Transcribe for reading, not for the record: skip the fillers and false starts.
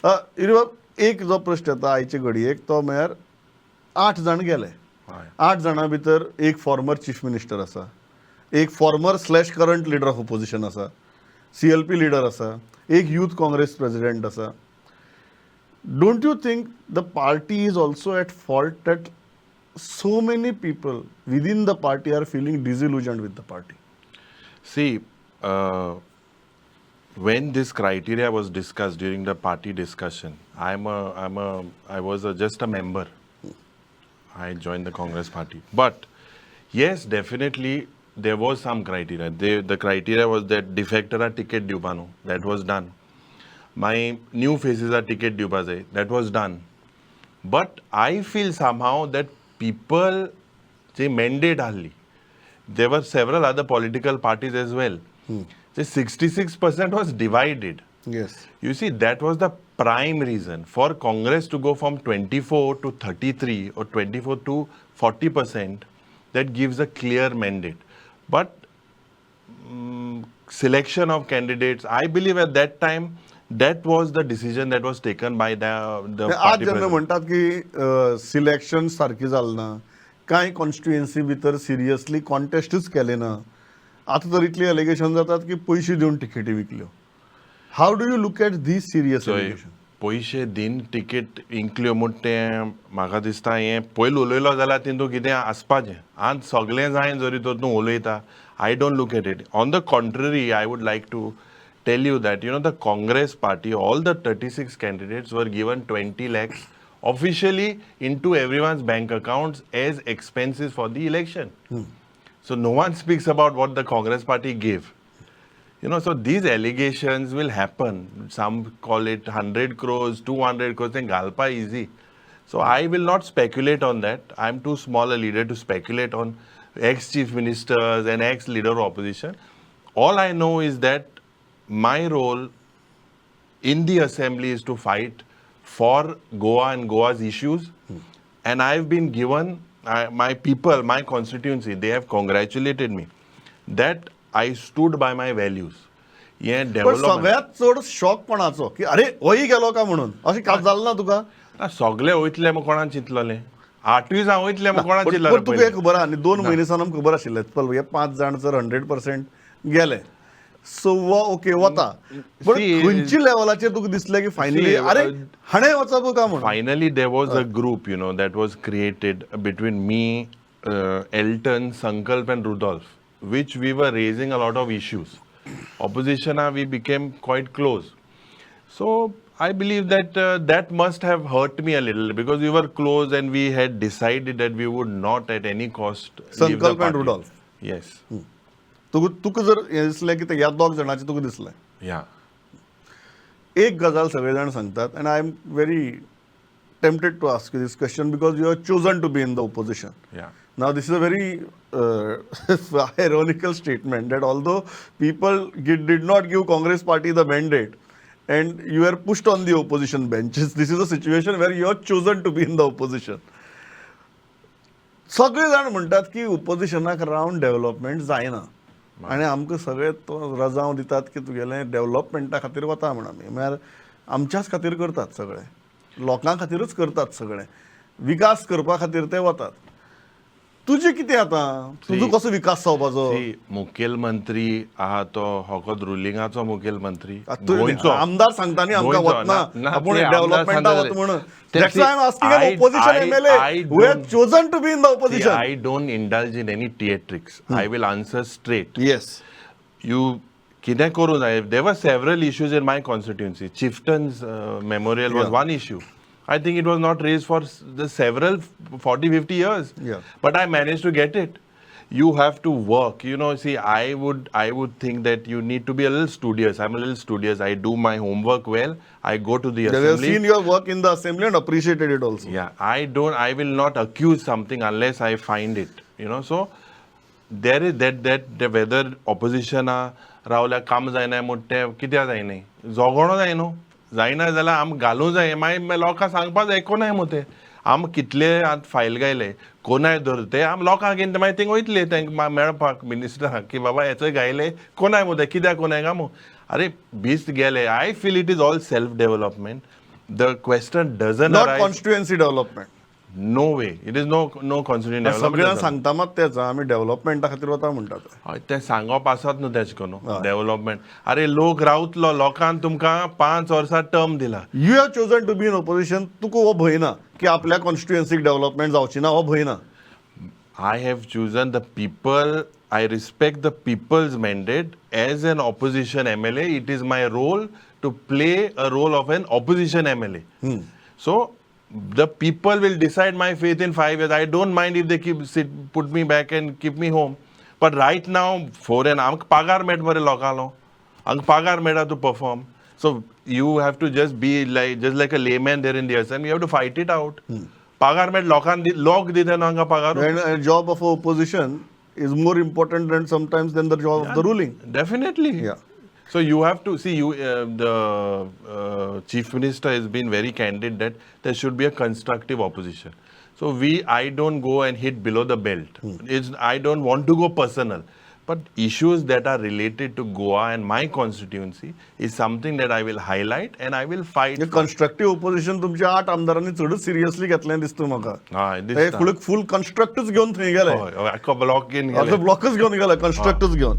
एक जो प्रश्न येता आयचे घडयेक तो म्हळ्यार 8 जाण गेले. 8 जाणां भितर एक फॉर्मर चीफ मिनिस्टर आसा, एक farmer slash current leader of opposition आसा, CLP लिडर आसा, एक यूथ काँग्रेस प्रेसिडेंट आसा. Don't you think the party is also at fault that so many people within the party are feeling disillusioned with the party? See, when this criteria was discussed during the party discussion, I was just a member. I joined the Congress party. But yes, definitely there was some criteria. The criteria was that defector ticket diupano. That was done. My new faces are ticket diupaze. That was done. But I feel somehow that people, the mandate hardly. There were several other political parties as well. The 66% was divided. Yes. You see, that was the prime reason for Congress to go from 24 to 33 or 24 to 40%. That gives a clear mandate. But selection of candidates, I believe at that time, that was the decision that was taken by the आज party जेन्ना president. म्हणटात की selection सारकें जालें ना, कांय constituency भितर seriously कॉन्टेस्टूच केले ना, आतां तर इतली एलिगेशन जातात की पयशे दिवन टिकेटी विकल्यो. How do you look at these serious allegation? पयशे दिन टिकेट इंकल्यो म्हणटा तें म्हाका दिसता हें पयलीं उलयलो जाल्यार तितून कितें आसपाचें. आज सगळें जायन जरी तर तूं उलयता, I don't look at it. On the contrary, I would like to tell you that, the Congress party, all the 36 candidates were given 20 lakhs officially into everyone's bank accounts as expenses for the election. So no one speaks about what the Congress party gave. So these allegations will happen. Some call it 100 crores, 200 crores, and galpa easy. So I will not speculate on that. I'm too small a leader to speculate on ex-chief ministers and ex-leader of opposition. All I know is that my role in the assembly is to fight for Goa and Goa's issues. And I've been given, my people, my constituency, they have congratulated me that I stood by my values. पण सगळ्यात चड shock कोणाचो की अरे होय गेलो का म्हणून अशें काल जालें ना तुका? सगळे वयतले मग कोणाक चिंतलें? 8वी जावं वयतले मग कोणाक पण चिंतलें? तुका एक खबर आहा न्ही, 2 म्हयने सावन आमकां खबर आशिल्लें पळय हे 5 जाण जर 100% गेले सव्वा ओके वता. पण खंयची लेवलाचेर तुका दिसलें की फायनली अरे हाणें वचप का म्हणून? Finally, there was a group, that was created between me, Elton, Sankalp, and Rudolph, which we were raising a lot of issues. Opposition, we became quite close. So I believe that that must have hurt me a little because we were close and we had decided that we would not at any cost leave the Sankalp and party. Rudolph. Yes. तुका जर हें दिसलें की ह्या दोग जाणांचें तुका दिसलें, Yeah. एक गजाल सगळे जाण सांगतात and I am very tempted to ask you this question because you have chosen to be in the opposition. Yeah. Now this is a very ironical statement that although people did not give Congress party the mandate and you were pushed on the opposition benches, this is a situation where you have chosen to be in the opposition. सगळे जाण म्हणटात की ओपोजिशनाक Ravan development जायना आनी आमकां सगळे तो रजाव दितात की तुगेलें डेव्हलपमेंटा खातीर वता म्हण आमी, म्हळ्यार आमच्याच खातीर करतात सगळे, लोकां खातीरच करतात सगळे, विकास करपा खातीर ते वतात. तुजें कितें आतां? तुजो कसो विकास जावपाचो? मुखेलमंत्री आहा तो होकोत रुलिंगाचो मुखेलमंत्री तूं आमदार सांगता न्ही आमकां वतना आपूण ते आमदार डेव्हलपमेंटा सांगता वता म्हणून. ते That's why I'm asking an opposition MLA who has chosen to be in the opposition. I don't indulge in any theatrics. I will answer straight. Yes. You कितें करूं जाय? There were several issues in my constituency. Chieftain's memorial was one issue. I think it was not raised for the several 40-50 years. Yeah. But I managed to get it. You have to work. See, I would think that you need to be a little studious. I'm a little studious. I do my homework well. I go to the They have assembly. seen your work in the assembly and appreciated it also. Yeah, I will not accuse something unless I find it. So there is that whether opposition रावल्या काम जायना म्हणटा कित्याक जायनाय? झगडो जायनो जायना जाल्यार आम घालूं जाय. मागीर लोकांक सांगपा जाय कोनाय मुते आम कितले आतां फायल गायले कोनाय धरते आम लोकांक घेवन मागीर थिंग वयतले तांकां मेळपाक मिनिस्टराक की बाबा हेचो गायले कोनाय मुते कित्याक कोनाय गा अरे बीस्ट गेले. I feel it is all self development. the question doesn't not arise. Constituency development. No way. It is no constituent सगळ्यांना development. सांगता मात तेच आमी डेव्हलपमेंटा खातीर वता म्हणटात. हय, तें सांगप आसत न्हू तेज करून डेव्हलपमेंट. अरे लोक रावतलो, लोकांन तुमकां 5 वर्सां टर्म दिला. You have chosen to be in opposition. तुका हो भंय ना की आपल्या कॉन्स्टिट्युएन्सीक डेव्हलपमेंट जावची ना, हो भंय ना. I have chosen the people. I respect the people's mandate. As an opposition MLA, it is my role to play a role of an opposition MLA. So the people will decide my fate in 5 years. I don't mind if they put me back and keep me home. But right now, foreign, आमक पगार met मरे लोकांलो. आमक पगार Meta to perform. So you have to just be like a layman there in the assembly. You have to fight it out. पगार met लोक दिते न्हू हांगा पगार. And job of opposition is more important than sometimes than the job of the ruling. Definitely. Yeah. So you have to see, the chief minister has been very candid that there should be a constructive opposition. So I don't go and hit below the belt. I don't want to go personal. But issues that are related to Goa and my constituency is something that I will highlight and I will fight. Constructive opposition तुमच्या 8 आमदारांनी चडच seriously घेतलें दिसता म्हाका. This full कन्स्ट्रक्टच घेवन थंय गेले. block in ब्लॉकच घेवन गेले कन्स्ट्रक्टच घेवन.